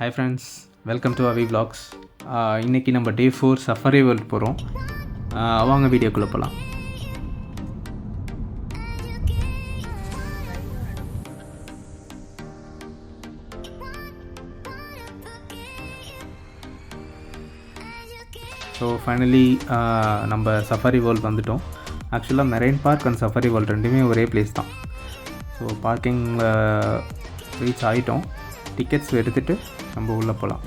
Hi friends, welcome to Avi vlogs. இன்றைக்கி நம்ம டே 4 safari world போகிறோம். வாங்க வீடியோக்குள்ளே போகலாம். ஸோ ஃபைனலி நம்ம சஃபாரி வேர்ல்ட் வந்துவிட்டோம். ஆக்சுவலாக marine park and safari world ரெண்டுமே ஒரே பிளேஸ் தான். ஸோ பார்க்கிங்கில் ரீச் ஆகிட்டோம். டிக்கெட்ஸ் எடுத்துகிட்டு நம்ம உள்ளே போகலாம்.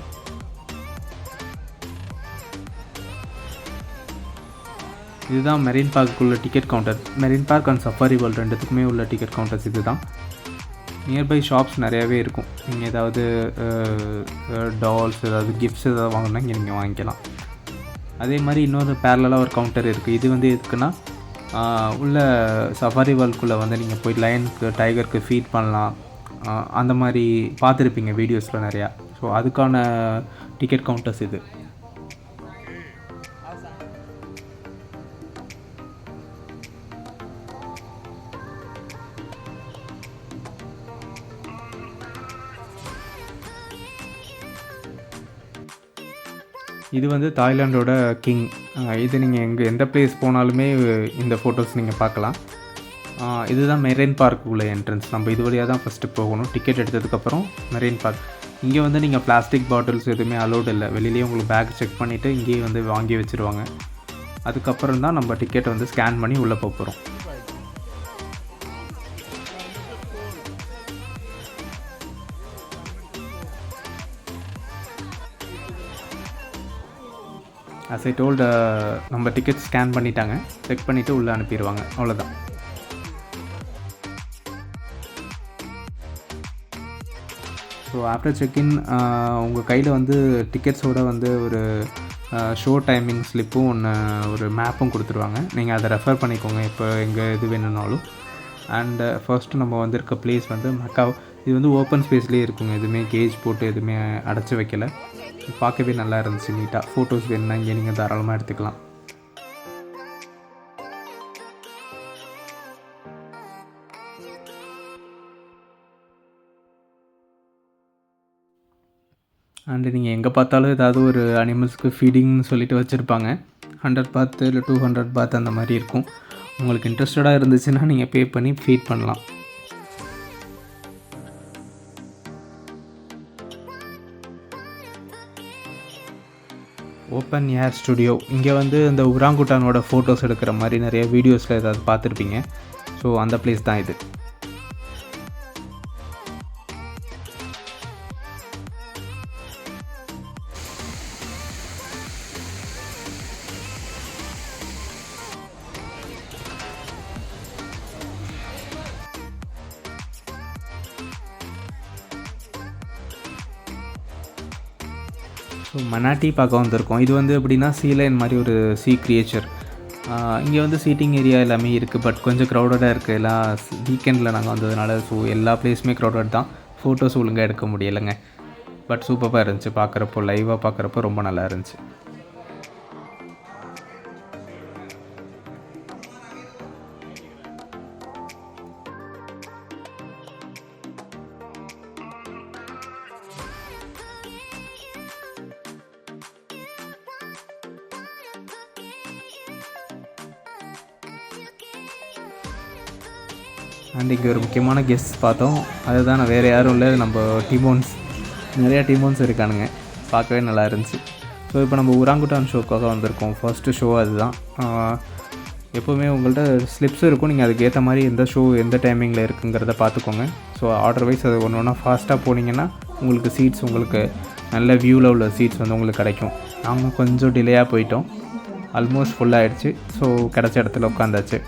இதுதான் மெரைன் பார்க்குள்ள ticket counter. Marine park and safari world ரெண்டுத்துக்குமே உள்ள டிக்கெட் கவுண்டர்ஸ் இது தான். நியர்பை ஷாப்ஸ் நிறையாவே இருக்கும். நீங்கள் ஏதாவது டால்ஸ், ஏதாவது கிஃப்ட்ஸ் ஏதாவது வாங்கினா இங்கே நீங்கள் வாங்கிக்கலாம். அதே மாதிரி இன்னொரு பேரலாக ஒரு கவுண்டர் இருக்குது. இது வந்து எதுக்குன்னா உள்ள சஃபாரி வேர்ல்டுக்குள்ளே வந்து நீங்கள் போய் லயனுக்கு, டைகருக்கு ஃபீட் பண்ணலாம். அந்த மாதிரி பார்த்துருப்பீங்க வீடியோஸில் நிறையா. ஸோ அதுக்கான டிக்கெட் கவுண்டர்ஸ் இது. இது வந்து தாய்லாண்டோட கிங். இது நீங்கள் எந்த பிளேஸ் போனாலுமே இந்த ஃபோட்டோஸ் நீங்கள் பார்க்கலாம். இதுதான் மெரைன் பார்க் உள்ள என்ட்ரன்ஸ். நம்ம இது வழியாக தான் ஃபஸ்ட்டு போகணும். டிக்கெட் எடுத்ததுக்கப்புறம் மெரைன் பார்க். இங்கே வந்து நீங்கள் பிளாஸ்டிக் பாட்டில்ஸ் எதுவுமே அலோடு இல்லை. வெளியிலேயே உங்களுக்கு பேக் செக் பண்ணிவிட்டு இங்கேயே வந்து வாங்கி வச்சுருவாங்க. அதுக்கப்புறம் தான் நம்ம டிக்கெட்டை வந்து ஸ்கேன் பண்ணி உள்ளே போகிறோம். as I told, நம்ம டிக்கெட் ஸ்கேன் பண்ணிட்டாங்க. செக் பண்ணிவிட்டு உள்ளே அனுப்பிடுவாங்க. அவ்வளோதான். ஸோ ஆஃப்டர் செக்இன் உங்கள் கையில் வந்து டிக்கெட்ஸோடு வந்து ஒரு ஷோ டைமிங் ஸ்லிப்பும் ஒரு மேப்பும் கொடுத்துருவாங்க. நீங்கள் அதை ரெஃபர் பண்ணிக்கோங்க இப்போ எங்கே இது வேணும்னாலும். அண்டு ஃபர்ஸ்ட்டு நம்ம வந்திருக்க பிளேஸ் வந்து மக்காவ். இது வந்து ஓப்பன் ஸ்பேஸ்லேயே இருக்குங்க. எதுவுமே கேஜ் போட்டு எதுவுமே அடைச்சி வைக்கலை. பார்க்கவே நல்லா இருந்துச்சு, நீட்டாக. ஃபோட்டோஸ் வேணுன்னா இங்கே நீங்கள் தாராளமாக எடுத்துக்கலாம். அண்டு நீங்கள் எங்கே பார்த்தாலும் ஏதாவது ஒரு அனிமல்ஸ்க்கு ஃபீடிங்னு சொல்லிட்டு வச்சுருப்பாங்க. 100 பாத் இல்லை 200 பாத் அந்த மாதிரி இருக்கும். உங்களுக்கு இன்ட்ரெஸ்டடாக இருந்துச்சுன்னா நீங்கள் பே பண்ணி ஃபீட் பண்ணலாம். Open air studio. இங்கே வந்து இந்த உராங்குட்டானோட ஃபோட்டோஸ் எடுக்கிற மாதிரி நிறைய வீடியோஸில் ஏதாவது பார்த்துருப்பீங்க. ஸோ அந்த பிளேஸ் தான் இது. ஸோ மனாட்டி பார்க்க வந்திருக்கோம். இது வந்து எப்படின்னா சீலைன் மாதிரி ஒரு சீ கிரியேச்சர். இங்கே வந்து சீட்டிங் ஏரியா எல்லாமே இருக்குது. பட் கொஞ்சம் க்ரௌடடாக இருக்குது. எல்லாம் வீக்கெண்டில் நாங்கள் வந்ததுனால ஸோ எல்லா பிளேஸுமே க்ரௌடட் தான். ஃபோட்டோஸ் ஒழுங்காக எடுக்க முடியலைங்க. பட் சூப்பராக இருந்துச்சு பார்க்குறப்போ. லைவாக பார்க்குறப்போ ரொம்ப நல்லா இருந்துச்சு. அண்ட் இங்கே ஒரு முக்கியமான கெஸ்ட் பார்த்தோம். அதுதான் நான் வேறு யாரும் இல்லை, நம்ம டிமோன்ஸ். நிறையா டிமோன்ஸ் இருக்கானுங்க. பார்க்கவே நல்லா இருந்துச்சு. ஸோ இப்போ நம்ம உராங்குட்டான் ஷோக்காக வந்திருக்கோம். ஃபர்ஸ்ட்டு ஷோ அதுதான். எப்போவுமே உங்கள்கிட்ட ஸ்லிப்ஸ் இருக்கும். நீங்கள் அதுக்கேற்ற மாதிரி எந்த ஷோ எந்த டைமிங்கில் இருக்குங்கிறத பார்த்துக்கோங்க. ஸோ ஆர்டர் வைஸ் அது ஒன்று ஒன்றா ஃபாஸ்ட்டாக போனீங்கன்னா உங்களுக்கு சீட்ஸ், உங்களுக்கு நல்ல வியூவில் உள்ள சீட்ஸ் வந்து உங்களுக்கு கிடைக்கும். நாங்கள் கொஞ்சம் டிலேயாக போயிட்டோம். ஆல்மோஸ்ட் ஃபுல்லாகிடுச்சு. ஸோ கிடச்ச இடத்துல உட்காந்தாச்சு.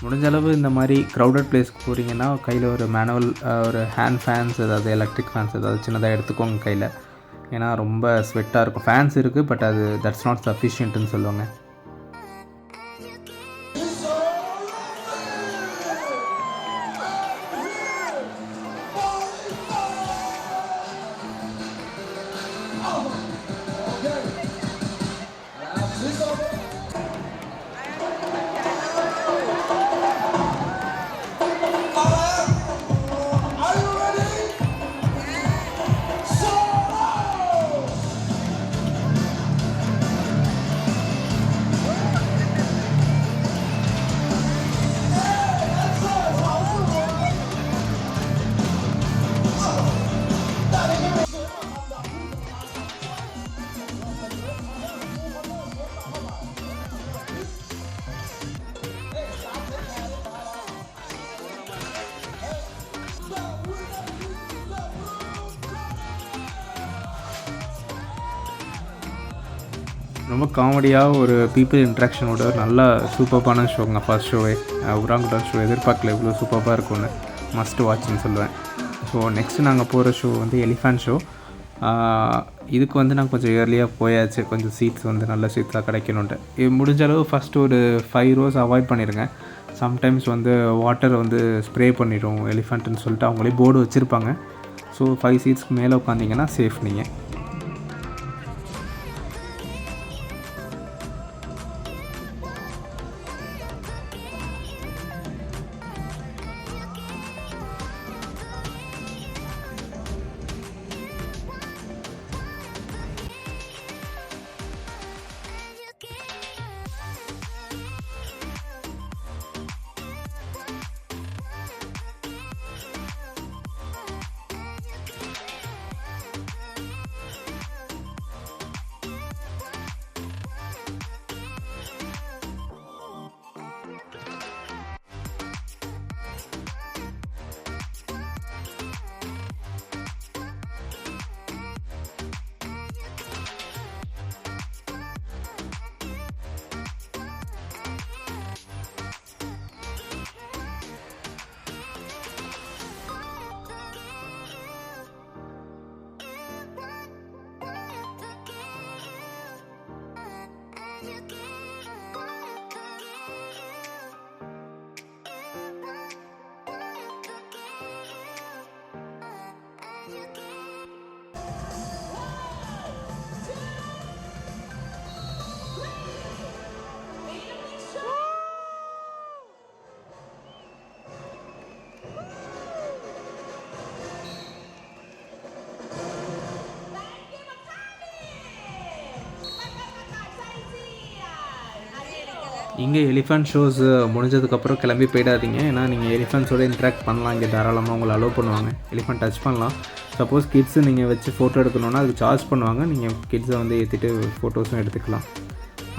முடிஞ்சளவு இந்த மாதிரி க்ரௌடட் பிளேஸ்க்கு போகிறீங்கன்னா கையில் ஒரு மேனுவல் ஒரு ஹேண்ட் ஃபேன்ஸ், ஏதாவது எலக்ட்ரிக் ஃபேன்ஸ் ஏதாவது சின்னதாக எடுத்துக்கோங்க கையில். ஏன்னா ரொம்ப ஸ்வெட்டாக இருக்கும். ஃபேன்ஸ் இருக்குது, பட் அது தட்ஸ் நாட் சஃபிஷியன்ட்டுன்னு சொல்லுவாங்க. ரொம்ப காமெடியாக ஒரு பீப்புள் இன்ட்ராக்ஷனோட நல்ல சூப்பர்பான ஷோங்க. ஃபர்ஸ்ட் ஷோவே உராங்குட்டான் ஷோ எதிர்பார்க்கல இவ்வளோ சூப்பராக இருக்கும்னு. மஸ்ட் வாட்ச்னு சொல்லுவேன். ஸோ நெக்ஸ்ட்டு நாங்கள் போகிற ஷோ வந்து எலிஃபண்ட் ஷோ. இதுக்கு வந்து நாங்கள் கொஞ்சம் இயர்லியாக போயாச்சு, கொஞ்சம் சீட்ஸ் வந்து நல்ல சீட்ஸாக கிடைக்கணுன்ட்டு. இது முடிஞ்ச அளவு ஃபஸ்ட்டு ஒரு 5 rows அவாய்ட் பண்ணிடுங்க. சம்டைம்ஸ் வந்து வாட்டர் வந்து ஸ்ப்ரே பண்ணிடும் எலிஃபண்ட்டுன்னு சொல்லிட்டு அவங்களே போர்டு வச்சுருப்பாங்க. ஸோ 5 seatsக்கு மேலே உட்காந்திங்கன்னா சேஃப் நீங்கள். இங்கே எலிஃபண்ட் ஷோஸ் முடிஞ்சதுக்கப்புறம் கிளம்பி போயிடாதீங்க. ஏன்னா நீங்கள் எலிஃபண்ட்ஸோடு இன்ட்ராக்ட் பண்ணலாம். இங்கே தாராளமாக உங்களை அலோவ் பண்ணுவாங்க. எலிஃபண்ட் டச் பண்ணலாம். சப்போஸ் கிட்ஸு நீங்கள் வச்சு ஃபோட்டோ எடுக்கணுன்னா அதுக்கு சார்ஜ் பண்ணுவாங்க. நீங்கள் கிட்ஸை வந்து ஏற்றிட்டு ஃபோட்டோஸும் எடுத்துக்கலாம்.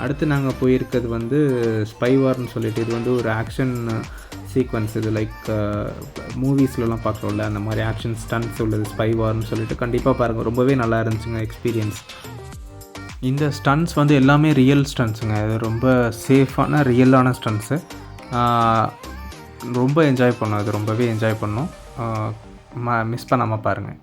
அடுத்து நாங்கள் போயிருக்கிறது வந்து ஸ்பை வார்னு சொல்லிட்டு, இது வந்து ஒரு ஆக்ஷன் சீக்வன்ஸ். இது லைக் மூவிஸ்லலாம் பார்க்குறோம்ல, அந்த மாதிரி ஆக்ஷன் ஸ்டன்ட்ஸ் உள்ளது ஸ்பை வார்னு சொல்லிட்டு. கண்டிப்பாக பாருங்கள், ரொம்பவே நல்லா இருந்துச்சுங்க எக்ஸ்பீரியன்ஸ். இந்த ஸ்டன்ட்ஸ் வந்து எல்லாமே ரியல் ஸ்டன்ட்ஸுங்க. இது ரொம்ப சேஃபான ரியலான ஸ்டன்ட்ஸு. ரொம்ப என்ஜாய் பண்ணோம். அது ரொம்பவே என்ஜாய் பண்ணோம். மிஸ் பண்ணாமல் பாருங்கள்.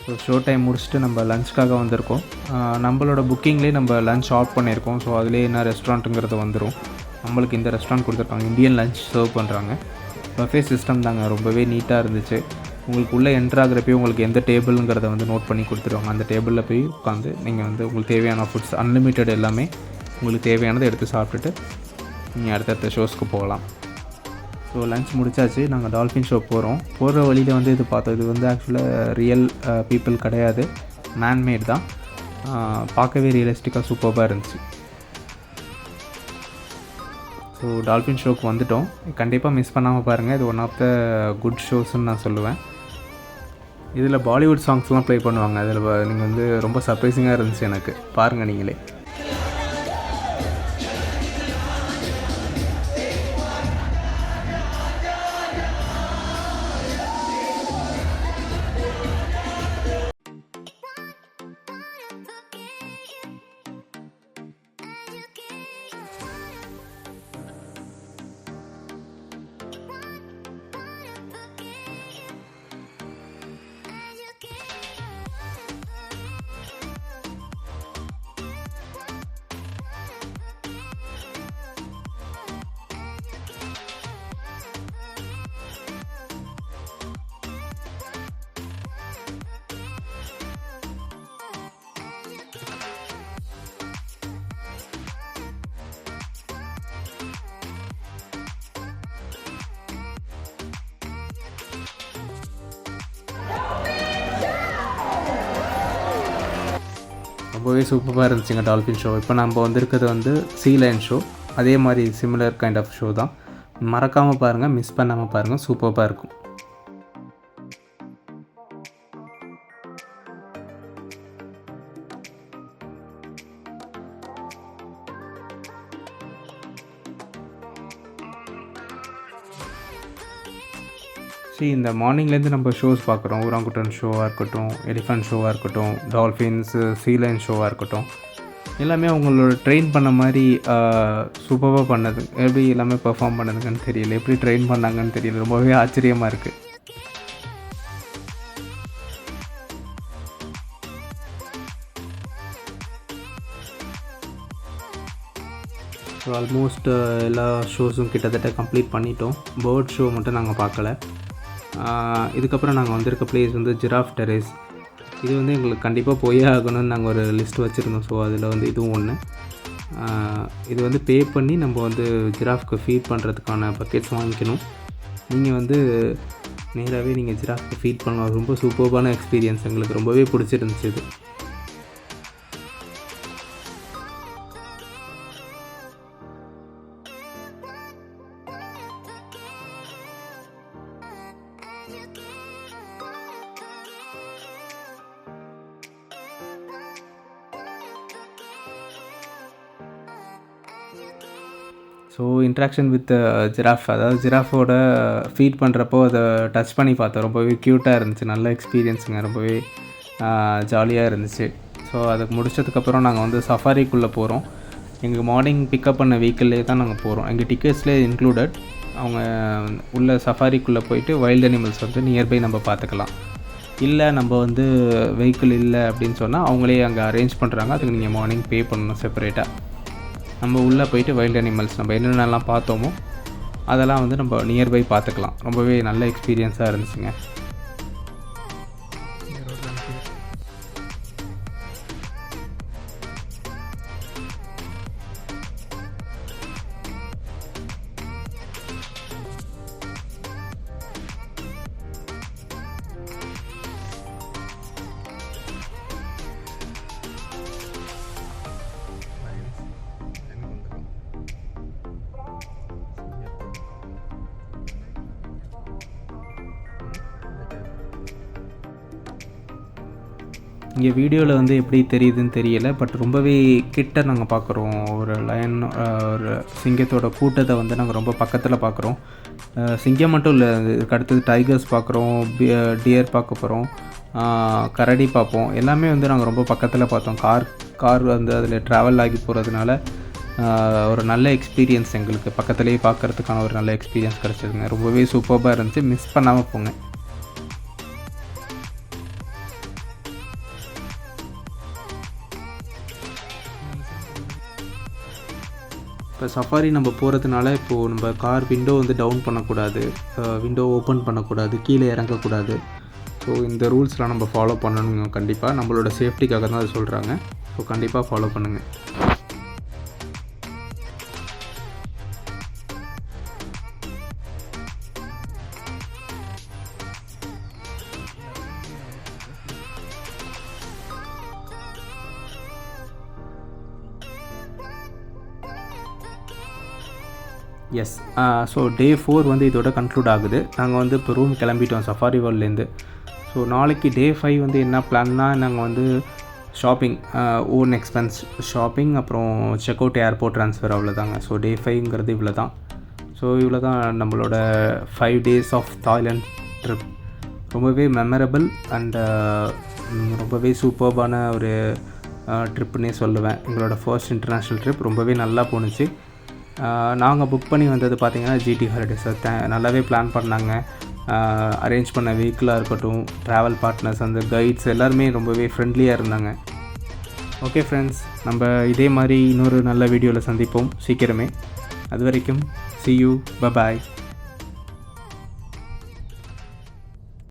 ஸோ ஷோ டைம் முடிச்சுட்டு நம்ம லஞ்சுக்காக வந்திருக்கோம். நம்மளோட புக்கிங்லேயே நம்ம லஞ்ச் ஆஃப் பண்ணியிருக்கோம். ஸோ அதிலே என்ன ரெஸ்டாரண்ட்டுங்கிறது வந்துடும். நம்மளுக்கு இந்த ரெஸ்டாரண்ட் கொடுத்துருக்காங்க. இந்தியன் லஞ்ச் சர்வ் பண்ணுறாங்க. பஃபே சிஸ்டம் தாங்க. ரொம்பவே நீட்டாக இருந்துச்சு. உங்களுக்கு உள்ளே என்ட்ராகிறப்பே உங்களுக்கு எந்த டேபிளுங்கிறத வந்து நோட் பண்ணி கொடுத்துருவாங்க. அந்த டேபிளில் போய் உட்காந்து நீங்கள் வந்து உங்களுக்கு தேவையான ஃபுட்ஸ் அன்லிமிட்டெட் எல்லாமே உங்களுக்கு தேவையானதை எடுத்து சாப்பிட்டுட்டு நீங்கள் அடுத்தடுத்த ஷோஸ்க்கு போகலாம். ஸோ லன்ச் முடிச்சாச்சு. நாங்கள் டால்ஃபின் ஷோ போகிறோம். போகிற வழியில் வந்து இது பார்த்தோம். இது வந்து ஆக்சுவலாக ரியல் பீப்புள் கிடையாது, மேன்மேட் தான். பார்க்கவே ரியலிஸ்டிக்காக சூப்பராக இருந்துச்சு. ஸோ டால்ஃபின் ஷோக்கு வந்துவிட்டோம். கண்டிப்பாக மிஸ் பண்ணாமல் பாருங்கள். இது ஒன் ஆஃப் த குட் ஷோஸ்ன்னு நான் சொல்லுவேன். இதில் பாலிவுட் சாங்ஸ்லாம் ப்ளே பண்ணுவாங்க. அதில் நீங்கள் வந்து ரொம்ப சர்ப்ரைசிங்காக இருந்துச்சு எனக்கு. பாருங்கள் நீங்களே. ரொம்பவே சூப்பராக இருந்துச்சுங்க டால்ஃபின் ஷோ. இப்போ நம்ம வந்திருக்கிறது வந்து சீ லயன் ஷோ. அதே மாதிரி சிமிலர் கைண்ட் ஆஃப் ஷோ தான். மறக்காமல் பாருங்கள், மிஸ் பண்ணாமல் பாருங்கள், சூப்பராக இருக்கும். இந்த மார்னிங்லேருந்து நம்ம ஷோஸ் பார்க்குறோம். ஊராங்குட்டன் ஷோவாக இருக்கட்டும், எலிஃபண்ட் ஷோவாக இருக்கட்டும், டால்ஃபின்ஸு, சீ லயன் ஷோவாக இருக்கட்டும், எல்லாமே அவங்களோட ட்ரெயின் பண்ண மாதிரி சூப்பராக பண்ணது. எப்படி எல்லாமே பெர்ஃபார்ம் பண்ணதுங்கன்னு தெரியல, எப்படி ட்ரெயின் பண்ணாங்கன்னு தெரியல, ரொம்பவே ஆச்சரியமாக இருக்குது. ஸோ ஆல்மோஸ்ட் எல்லா ஷோஸும் கிட்டத்தட்ட கம்ப்ளீட் பண்ணிட்டோம். பேர்ட் ஷோ மட்டும் நாங்கள் பார்க்கல. இதுக்கப்புறம் நாங்கள் வந்திருக்க பிளேஸ் வந்து ஜிராஃப் டெரேஸ். இது வந்து எங்களுக்கு கண்டிப்பாக போயே ஆகணும்னு நாங்கள் ஒரு லிஸ்ட் வச்சுருந்தோம். ஸோ அதில் வந்து இதுவும் ஒன்று. இது வந்து பே பண்ணி நம்ம வந்து ஜிராஃப்க்கு ஃபீட் பண்ணுறதுக்கான பக்கெட்ஸ் வாங்கிக்கணும். நீங்கள் வந்து நேராகவே நீங்கள் ஜிராஃப்க்கு ஃபீட் பண்ணலாம். ரொம்ப சூப்பர்பான எக்ஸ்பீரியன்ஸ், எங்களுக்கு ரொம்பவே பிடிச்சிருந்துச்சு இது. ஸோ இன்ட்ராக்ஷன் வித் ஜிராஃப், அதாவது ஜிராஃபோட ஃபீட் பண்ணுறப்போ அதை டச் பண்ணி பார்த்தோம். ரொம்பவே க்யூட்டாக இருந்துச்சு. நல்ல எக்ஸ்பீரியன்ஸுங்க, ரொம்பவே ஜாலியாக இருந்துச்சு. ஸோ அதுக்கு முடிச்சதுக்கப்புறம் நாங்கள் வந்து சஃபாரிக்குள்ளே போகிறோம். எங்கள் மார்னிங் பிக்கப் பண்ண வெஹிக்கிள்லே தான் நாங்கள் போகிறோம். எங்கள் டிக்கெட்ஸ்லேயே இன்க்ளூடட். அவங்க உள்ள சஃபாரிக்குள்ளே போயிட்டு வைல்ட் அனிமல்ஸ் வந்து நியர்பை நம்ம பார்த்துக்கலாம். இல்லை நம்ம வந்து வெஹிக்கிள் இல்லை அப்படின்னு சொன்னால் அவங்களே அங்கே அரேஞ்ச் பண்ணுறாங்க. அதுக்கு நீங்கள் மார்னிங் பே பண்ணணும் செப்பரேட்டாக. நம்ம உள்ளே போயிட்டு வைல்ட் அனிமல்ஸ் நம்ம என்னென்னலாம் பார்த்தோமோ அதெல்லாம் வந்து நம்ம நியர்பை பார்த்துக்கலாம். ரொம்பவே நல்ல எக்ஸ்பீரியன்ஸாக இருந்துச்சுங்க. இங்கே வீடியோவில் வந்து எப்படி தெரியுதுன்னு தெரியலை, பட் ரொம்பவே கிட்ட நாங்கள் பார்க்குறோம். ஒரு லயன், ஒரு சிங்கத்தோட கூட்டத்தை வந்து நாங்கள் ரொம்ப பக்கத்தில் பார்க்குறோம். சிங்கம் மட்டும் இல்லை, இதுக்கு அடுத்தது டைகர்ஸ் பார்க்குறோம், டியர் பார்க்க போகிறோம், கரடி பார்ப்போம். எல்லாமே வந்து நாங்கள் ரொம்ப பக்கத்தில் பார்த்தோம். கார் வந்து அதில் ட்ராவல் ஆகி போகிறதுனால ஒரு நல்ல எக்ஸ்பீரியன்ஸ் எங்களுக்கு பக்கத்துலேயே பார்க்குறதுக்கான ஒரு நல்ல எக்ஸ்பீரியன்ஸ் கிடச்சிதுங்க. ரொம்பவே சூப்பராக இருந்துச்சு. மிஸ் பண்ணாமல் போங்க. இப்போ சஃபாரி நம்ம போகிறதுனால இப்போது நம்ம கார் விண்டோ வந்து டவுன் பண்ணக்கூடாது, விண்டோ ஓப்பன் பண்ணக்கூடாது, கீழே இறங்கக்கூடாது. ஸோ இந்த ரூல்ஸ்லாம் நம்ம ஃபாலோ பண்ணணுங்க. கண்டிப்பாக நம்மளோட சேஃப்டிக்காக தான் அது சொல்கிறாங்க. ஸோ கண்டிப்பாக ஃபாலோ பண்ணுங்கள். எஸ், ஸோ டே 4 வந்து இதோட கன்க்ளூட் ஆகுது. நாங்கள் வந்து இப்போ ரூம் கிளம்பிட்டோம் சஃபாரி வேர்ல்ட்லேருந்து. ஸோ நாளைக்கு டே 5 வந்து என்ன பிளான்னா, நாங்கள் வந்து ஷாப்பிங், ஓன் எக்ஸ்பென்ஸ் ஷாப்பிங், அப்புறம் செக் அவுட், ஏர்போர்ட் ட்ரான்ஸ்ஃபர், அவ்வளோதாங்க. ஸோ டே 5ங்கிறது இவ்வளோ தான். ஸோ இவ்வளோ தான் நம்மளோட 5 days ஆஃப் தாய்லாந்து ட்ரிப். ரொம்பவே மெமரபிள் அண்ட் ரொம்பவே சூப்பர்பான ஒரு ட்ரிப்புன்னே சொல்லுவேன். எங்களோட ஃபர்ஸ்ட் இன்டர்நேஷ்னல் ட்ரிப் ரொம்பவே நல்லா போணுச்சு. நாங்கள் புக் பண்ணி வந்தது பார்த்திங்கன்னா ஜிடி ஹாலிடேஸ். நல்லாவே பிளான் பண்ணாங்க. அரேஞ்ச் பண்ண வெஹிக்கிளாக இருக்கட்டும், ட்ராவல் பார்ட்னர்ஸ், அந்த கைட்ஸ் எல்லாருமே ரொம்பவே ஃப்ரெண்ட்லியாக இருந்தாங்க. ஓகே ஃப்ரெண்ட்ஸ், நம்ம இதே மாதிரி இன்னொரு நல்ல வீடியோவில் சந்திப்போம் சீக்கிரமே. அது வரைக்கும் see you, bye bye.